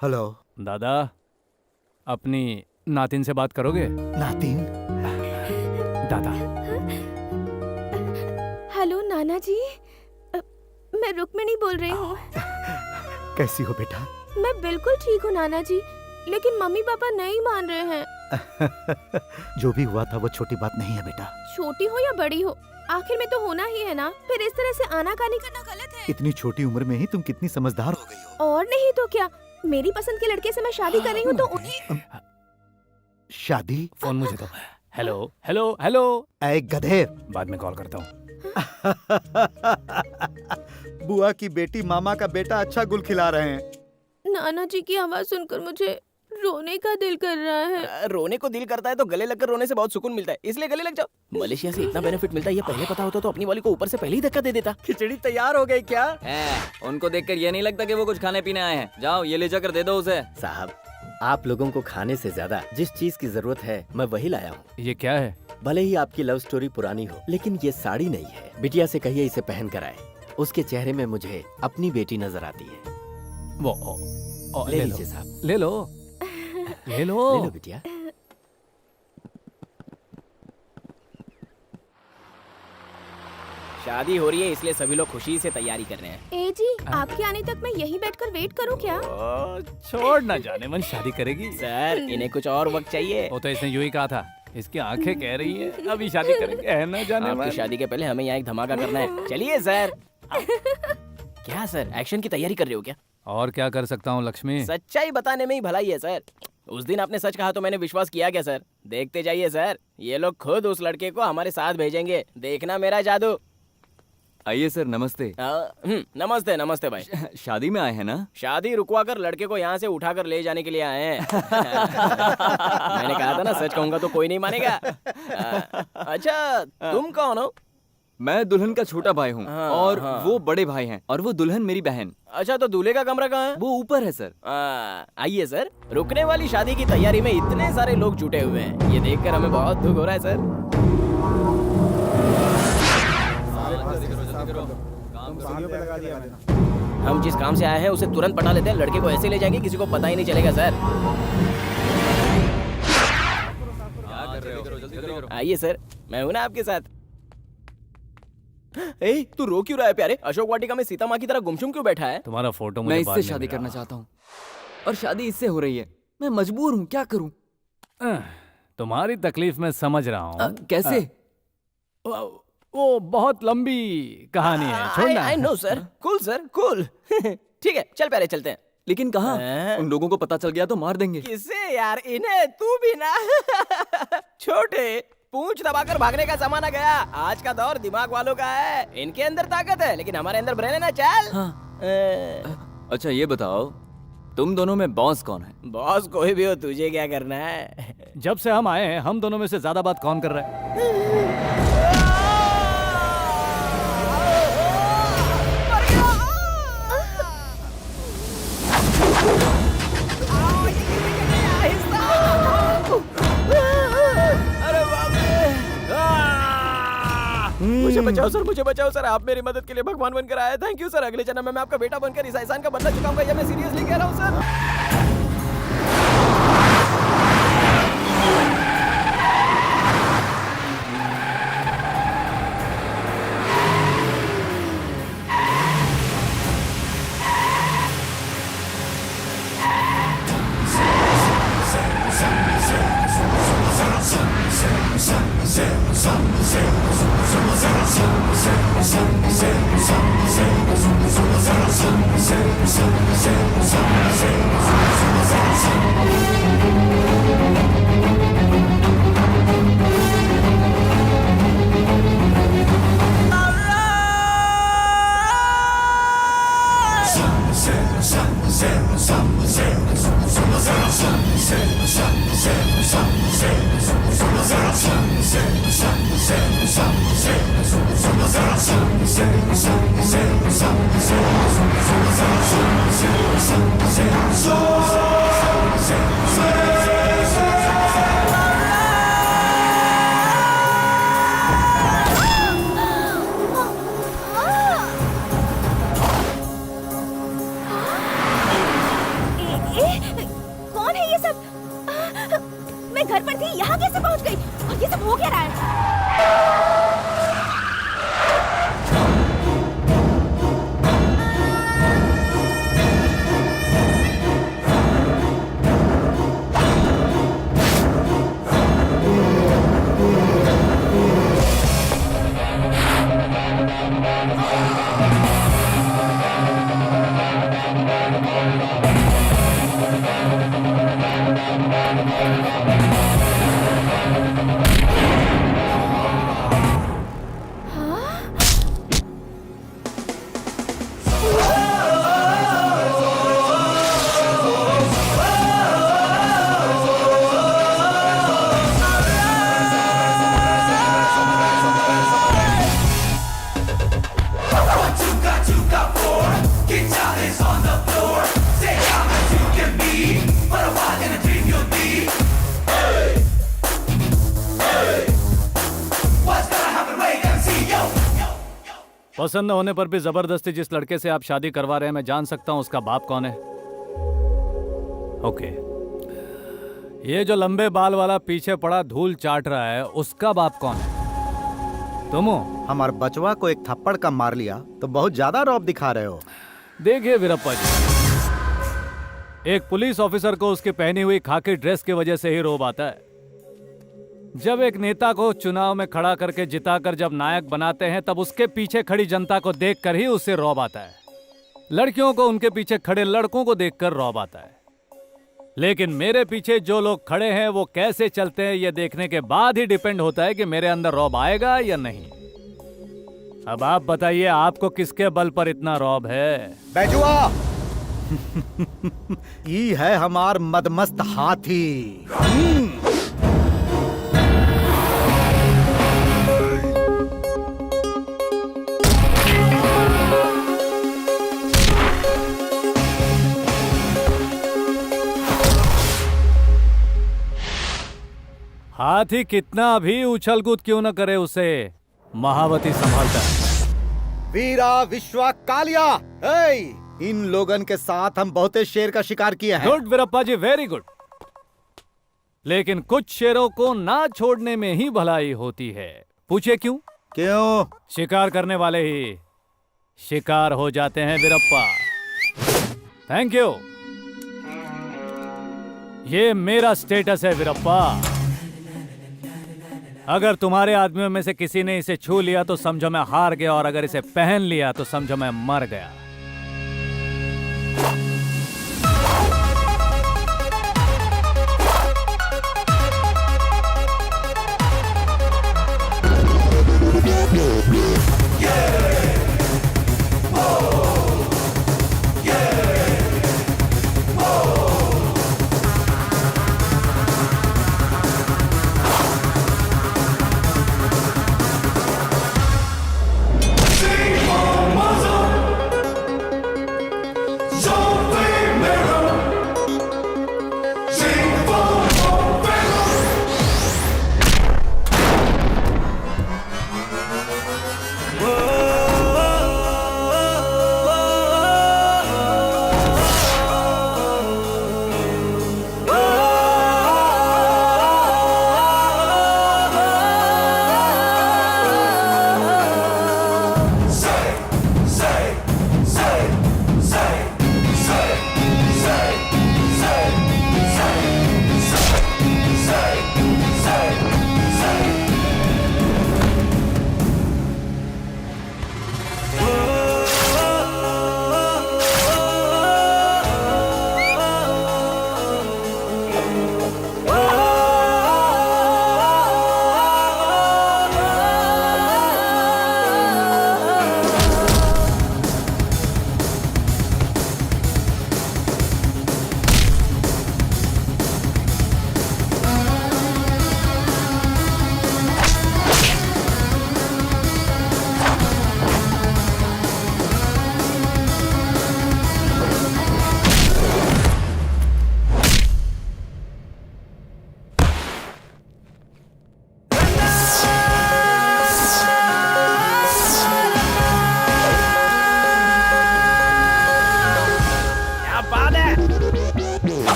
Hello. दादा, अपनी नातिन से बात करोगे? नातिन? दादा। हेलो नाना जी, मैं रुक्मिणी बोल रही हूँ। कैसी हो बेटा? मैं बिल्कुल ठीक हूँ नाना जी, लेकिन मम्मी पापा नहीं मान रहे हैं। जो भी हुआ था वो छोटी बात नहीं है बेटा। छोटी हो या बड़ी हो, आखिर में तो होना ही है ना। फिर इस तरह से आनाकानी करना गलत है। इतनी छोटी उम्र में ही तुम कितनी समझदार हो गई हो। और नहीं तो क्या, मेरी पसंद के लड़के से मैं शादी कर रही हूँ तो उन्हें। शादी? फोन मुझे दो। Hello hello hello. ऐ गधेर, बाद में कॉल करता हूँ। बुआ की बेटी मामा का बेटा अच्छा गुल खिला रहे हैं। नाना जी की आवाज सुनकर मुझे रोने का दिल कर रहा है। रोने को दिल करता है तो गले लगकर रोने से बहुत सुकून मिलता है, इसलिए गले लग जाओ। मलेशिया से इतना बेनिफिट मिलता है, ये पहले पता होता तो अपनी वाली को ऊपर से पहले ही धक्का दे देता। खिचड़ी तैयार हो गई क्या? उनको देखकर ये नहीं लगता कि वो कुछ खाने पीने आए हैं। जाओ ये ले जाकर दे दो उसे। साहब, आप लोगों को खाने से ज्यादा जिस चीज की जरूरत है मैं वही लाया हूँ। ये क्या है? भले ही आपकी लव स्टोरी पुरानी हो, लेकिन ये साड़ी नहीं है। बिटिया से कहिए इसे पहन कर आए। उसके चेहरे में मुझे अपनी बेटी नजर आती है। वो ले लीजिए साहब। ले लो ले लो। ले लो बिटिया। शादी हो रही है इसलिए सभी लोग खुशी से तैयारी कर रहे हैं। ए जी, आपके आने तक मैं यहीं बैठकर वेट करूँ क्या? छोड़ ना, जाने मन शादी करेगी। सर इन्हें कुछ और वक्त चाहिए। वो तो इसने यूं ही कहा था, इसकी आंखें कह रही है अभी शादी करेंगे, है ना जाने आपकी मन। शादी के पहले हमें यहाँ एक धमाका करना है। चलिए सर। क्या सर, एक्शन की तैयारी कर रहे हो क्या? और क्या कर सकता हूँ लक्ष्मी? सच्चाई बताने में ही भलाई है सर। उस दिन आपने सच कहा तो मैंने विश्वास किया क्या सर? देखते जाइए सर, ये लोग खुद उस लड़के को हमारे साथ भेजेंगे। देखना मेरा जादू। आइए सर, नमस्ते। नमस्ते नमस्ते भाई। शादी में आए हैं ना? शादी रुकवा कर लड़के को यहाँ से उठाकर ले जाने के लिए आए हैं। मैंने कहा था ना, सच कहूंगा तो कोई नहीं मानेगा। अच्छा, तुम कौन हो? मैं दुल्हन का छोटा भाई हूँ हाँ, और हाँ। वो बड़े भाई हैं और वो दुल्हन मेरी बहन। अच्छा, तो दूल्हे का कमरा कहाँ है? वो ऊपर है सर। आइए सर, रुकने वाली शादी की तैयारी में इतने सारे लोग जुटे हुए हैं, ये देखकर हमें बहुत दुख हो रहा है सर। हम जिस काम से आए हैं उसे तुरंत पटा लेते हैं, लड़के को ऐसे ले जाएंगे किसी को पता ही नहीं चलेगा सर। आइए सर, मैं हूं ना आपके साथ। ए, तू रो क्यों रहा है प्यारे? अशोक वाटिका में सीता माँ की तरह गुमसुम क्यों बैठा है? तुम्हारा फोटो मुझे मैं बाद इससे में शादी मिला। करना चाहता हूँ और शादी इससे हो रही है। मैं मजबूर हूँ, क्या करूँ? तुम्हारी तकलीफ मैं समझ रहा हूँ। कैसे? वो बहुत लंबी कहानी है, छोड़ना। I know sir, cool sir, cool. ठीक है, चल प्यारे चलते हैं। लेकिन कहाँ? उन लोगों को पता चल गया तो मार देंगे। किससे यार? इन्हें? तू भी ना। छोटे, पूंछ दबाकर भागने का जमाना गया। आज का दौर दिमाग वालों का है। इनके अंदर ताकत है लेकिन हमारे अंदर ब्रेन है ना। चल। अच्छा ये बताओ, तुम दोनों में बॉस कौन है? बॉस कोई भी हो, तुझे क्या करना है? जब से हम आए हैं हम दोनों में से ज्यादा बात कौन कर रहा है? अरे बाप रे! मुझे बचाओ सर, मुझे बचाओ सर। आप मेरी मदद के लिए भगवान बनकर आए। Thank you sir. अगले जन्म में मैं आपका बेटा बनकर इस एहसान का बदला चुकाऊंगा। ये मैं सीरियसली कह रहा हूँ सर। घर पर थी, यहाँ कैसे पहुँच गई? और ये सब हो क्या रहा है? पसंद न होने पर भी जबरदस्ती जिस लड़के से आप शादी करवा रहे हैं, मैं जान सकता हूं उसका बाप कौन है? ओके, ये जो लंबे बाल वाला पीछे पड़ा धूल चाट रहा है, उसका बाप कौन है? तुम हो? हमारे बचवा को एक थप्पड़ का मार लिया तो बहुत ज्यादा रौब दिखा रहे हो। देखिए वीरप्पा जी, एक पुलिस ऑफिसर को उसकी पहनी हुई खाकी ड्रेस की वजह से ही रोब आता है। जब एक नेता को चुनाव में खड़ा करके जिताकर जब नायक बनाते हैं, तब उसके पीछे खड़ी जनता को देखकर ही उससे रौब आता है। लड़कियों को उनके पीछे खड़े लड़कों को देखकर रौब आता है। लेकिन मेरे पीछे जो लोग खड़े हैं वो कैसे चलते हैं, ये देखने के बाद ही डिपेंड होता है कि मेरे अंदर रौब आएगा या नहीं। अब आप बताइए, आपको किसके बल पर इतना रौब है? बैजुआ ये है हमार मदमस्त हाथी। हाथी कितना भी उछल कूद क्यों न करे, उसे महावती संभालता है। वीरा विश्वा कालिया, इन लोगन के साथ हम बहुते शेर का शिकार किए हैं। गुड वीरप्पा जी, वेरी गुड। लेकिन कुछ शेरों को ना छोड़ने में ही भलाई होती है। पूछिए क्यों? क्यों? शिकार करने वाले ही शिकार हो जाते हैं वीरप्पा। Thank you. ये मेरा स्टेटस है वीरप्पा। अगर तुम्हारे आदमियों में से किसी ने इसे छू लिया तो समझो मैं हार गया, और अगर इसे पहन लिया तो समझो मैं मर गया।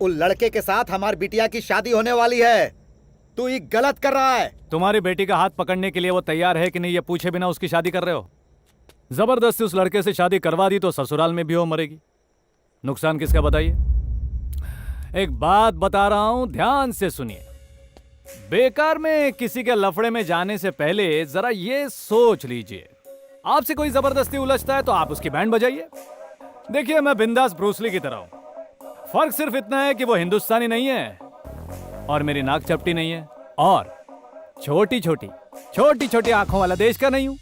उस लड़के के साथ हमारी बिटिया की शादी होने वाली है। तू ये गलत कर रहा है। तुम्हारी बेटी का हाथ पकड़ने के लिए वो तैयार है कि नहीं, ये पूछे बिना उसकी शादी कर रहे हो। जबरदस्ती उस लड़के से शादी करवा दी तो ससुराल में भी वो मरेगी। नुकसान किसका बताइए। एक बात बता रहा हूं, ध्यान से सुनिए। बेकार में किसी के लफड़े में जाने से पहले जरा ये सोच लीजिए। आपसे कोई जबरदस्ती उलझता है तो आप उसकी बैंड बजाइए। देखिए, मैं बिंदास ब्रूसली की तरह हूं। फर्क सिर्फ इतना है कि वो हिंदुस्तानी नहीं है और मेरी नाक चपटी नहीं है, और छोटी छोटी आंखों वाला देश का नहीं हूं।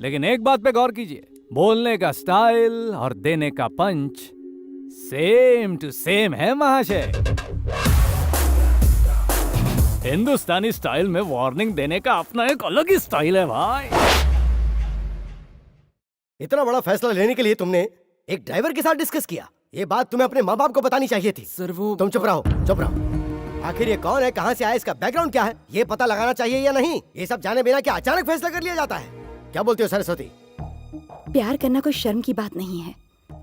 लेकिन एक बात पे गौर कीजिए, बोलने का स्टाइल और देने का पंच सेम टू सेम है महाशय। हिंदुस्तानी स्टाइल में वार्निंग देने का अपना एक अलग ही स्टाइल है भाई। इतना बड़ा फैसला लेने के लिए तुमने एक ड्राइवर के साथ डिस्कस किया। ये बात तुम्हें अपने माँ बाप को बतानी चाहिए थी। सर वो तुम चुप रहो। आखिर ये कौन है, कहाँ से आया, इसका बैकग्राउंड क्या है, ये पता लगाना चाहिए या नहीं? ये सब जाने बिना क्या अचानक फैसला कर लिया जाता है? क्या बोलती हो सरस्वती? प्यार करना कोई शर्म की बात नहीं है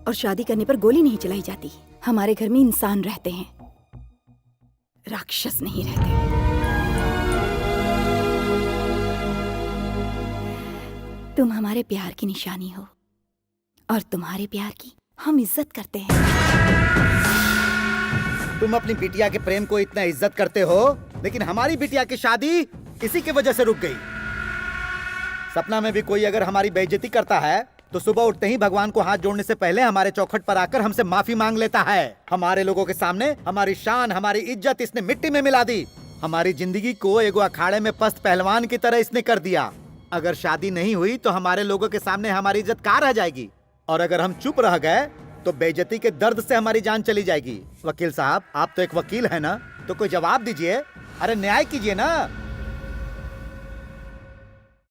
और शादी करने पर गोली नहीं चलाई जाती। हमारे घर में इंसान रहते हैं, राक्षस नहीं रहते। तुम हमारे प्यार की निशानी हो और तुम्हारे प्यार की हम इज्जत करते हैं। तुम अपनी बिटिया के प्रेम को इतना इज्जत करते हो, लेकिन हमारी बिटिया की शादी इसी की वजह से रुक गई। सपना में भी कोई अगर हमारी बेइज्जती करता है तो सुबह उठते ही भगवान को हाथ जोड़ने से पहले हमारे चौखट पर आकर हमसे माफी मांग लेता है। हमारे लोगों के सामने हमारी शान, हमारी इज्जत इसने मिट्टी में मिला दी। हमारी जिंदगी को एगो अखाड़े में पस्त पहलवान की तरह इसने कर दिया। अगर शादी नहीं हुई तो हमारे लोगों के सामने हमारी इज्जत कहाँ रह जाएगी, और अगर हम चुप रह गए तो बेइज्जती के दर्द से हमारी जान चली जाएगी। वकील साहब, आप तो एक वकील है ना, तो कोई जवाब दीजिए। अरे न्याय कीजिए ना।